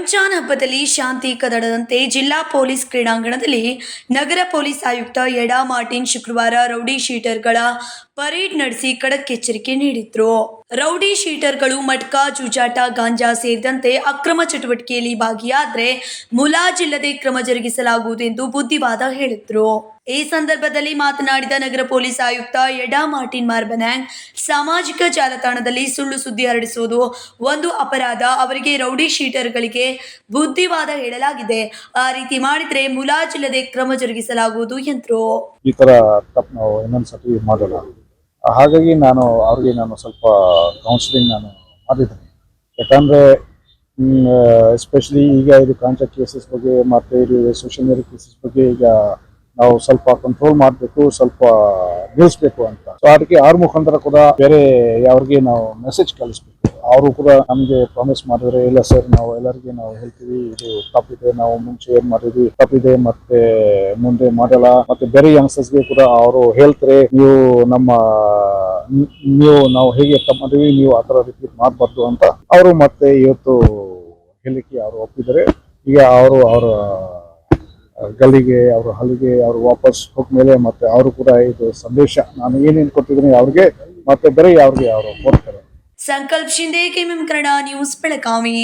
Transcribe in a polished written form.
ರಂಜಾನ್ ಹಬ್ಬದಲ್ಲಿ ಶಾಂತಿ ಕದಡದಂತೆ ಜಿಲ್ಲಾ ಪೊಲೀಸ್ ಕ್ರೀಡಾಂಗಣದಲ್ಲಿ ನಗರ ಪೊಲೀಸ್ ಆಯುಕ್ತ ಎಡಾ ಮಾರ್ಟಿನ್ ಶುಕ್ರವಾರ ರೌಡಿ ಶೀಟರ್ಗಳ ಪರೇಡ್ ನಡೆಸಿ ಖಡಕ್ ಎಚ್ಚರಿಕೆ ನೀಡಿದ್ರು. ರೌಡಿ ಶೀಟರ್ಗಳು ಮಟ್ಕಾ, ಜೂಜಾಟ, ಗಾಂಜಾ ಸೇರಿದಂತೆ ಅಕ್ರಮ ಚಟುವಟಿಕೆಯಲ್ಲಿ ಭಾಗಿಯಾದರೆ ಮುಲಾಜಿಲ್ಲದೆ ಕ್ರಮ ಜರುಗಿಸಲಾಗುವುದು ಎಂದು ಬುದ್ಧಿವಾದ ಹೇಳಿದ್ರು. ಈ ಸಂದರ್ಭದಲ್ಲಿ ಮಾತನಾಡಿದ ನಗರ ಪೊಲೀಸ್ ಆಯುಕ್ತ ಎಡಾ ಮಾರ್ಟಿನ್ ಮಾರ್ಬನ್ಯಾಂಗ್, ಸಾಮಾಜಿಕ ಜಾಲತಾಣದಲ್ಲಿ ಸುಳ್ಳು ಸುದ್ದಿ ಹರಡಿಸುವುದು ಒಂದು ಅಪರಾಧ. ಅವರಿಗೆ ರೌಡಿ ಶೀಟರ್ಗಳಿಗೆ ಬುದ್ಧಿವಾದ ಹೇಳಲಾಗಿದೆ. ಆ ರೀತಿ ಮಾಡಿದ್ರೆ ಮುಲಾಜಿಲ್ಲದೆ ಕ್ರಮ ಜರುಗಿಸಲಾಗುವುದು ಎಂದರು. ಈ ತರ ತಪ್ಪು ನಾವು ಇನ್ನೊಂದ್ಸತಿ ಮಾಡಲ್ಲ. ಹಾಗಾಗಿ ಅವ್ರಿಗೆ ಸ್ವಲ್ಪ ಕೌನ್ಸಿಲಿಂಗ್ ಮಾಡಿದ್ದೀನಿ. ಯಾಕಂದ್ರೆ ಎಸ್ಪೆಷಲಿ ಈಗ ಇದು ಕಾಂಟ್ರಾಕ್ಟ್ ಕೇಸಸ್ ಬಗ್ಗೆ ಮತ್ತೆ ಇದು ಸೋಷಿಯಲ್ ಮೀಡಿಯಾ ಕೇಸಸ್ ಬಗ್ಗೆ ಈಗ ನಾವು ಸ್ವಲ್ಪ ಕಂಟ್ರೋಲ್ ಮಾಡಬೇಕು, ಸ್ವಲ್ಪ ನಿಲ್ಲಿಸ್ಬೇಕು ಅಂತ. ಸೊ ಅದಕ್ಕೆ ಅವ್ರ ಮುಖಾಂತರ ಕೂಡ ಬೇರೆ ಯಾವ್ರಿಗೆ ನಾವು ಮೆಸೇಜ್ ಕಳಿಸ್ಬೇಕು. ಅವರು ಕೂಡ ನಮ್ಗೆ ಪ್ರಾಮಿಸ್ ಮಾಡಿದ್ರೆ, ಇಲ್ಲ ಸರ್ ನಾವು ಎಲ್ಲರಿಗೆ ನಾವು ಹೇಳ್ತೀವಿ, ಇದು ತಪ್ಪಿದೆ, ನಾವು ಮುಂಚೆ ಏನ್ ಮಾಡಿದ್ವಿ ತಪ್ಪಿದೆ, ಮತ್ತೆ ಮುಂದೆ ಮಾಡಲ್ಲ. ಮತ್ತೆ ಬೇರೆ ಯಂಗ್ಸ್ಟರ್ಸ್ಗೆ ಕೂಡ ಅವರು ಹೇಳ್ತಾರೆ, ನಾವು ಹೇಗೆ ತಪ್ಪು ಮಾಡಿದ್ವಿ, ನೀವು ಆತರ ರಿಪೀಟ್ ಮಾಡಬಾರ್ದು ಅಂತ. ಅವರು ಮತ್ತೆ ಇವತ್ತು ಹೇಳಿಕೆ ಅವರು ಒಪ್ಪಿದ್ದಾರೆ. ಈಗ ಅವರ ಗಲ್ಲಿಗೆ, ಅವ್ರ ಹಲ್ಲಿಗೆ ಅವರು ವಾಪಸ್ ಹೋಗ್ಮೇಲೆ ಮತ್ತೆ ಅವರು ಕೂಡ ಇದು ಸಂದೇಶ ನಾನು ಏನೇನು ಕೊಟ್ಟಿದ್ದೀನಿ ಅವ್ರಿಗೆ ಮತ್ತೆ ಬೇರೆ ಯಾವ್ರಿಗೆ ಅವರು ಕೊಡ್ತಾರೆ. ಸಂಕಲ್ಪ ಶಿಂದೆ, KMM ಕನ್ನಡ ನ್ಯೂಸ್, ಬೆಳಗಾವಿ.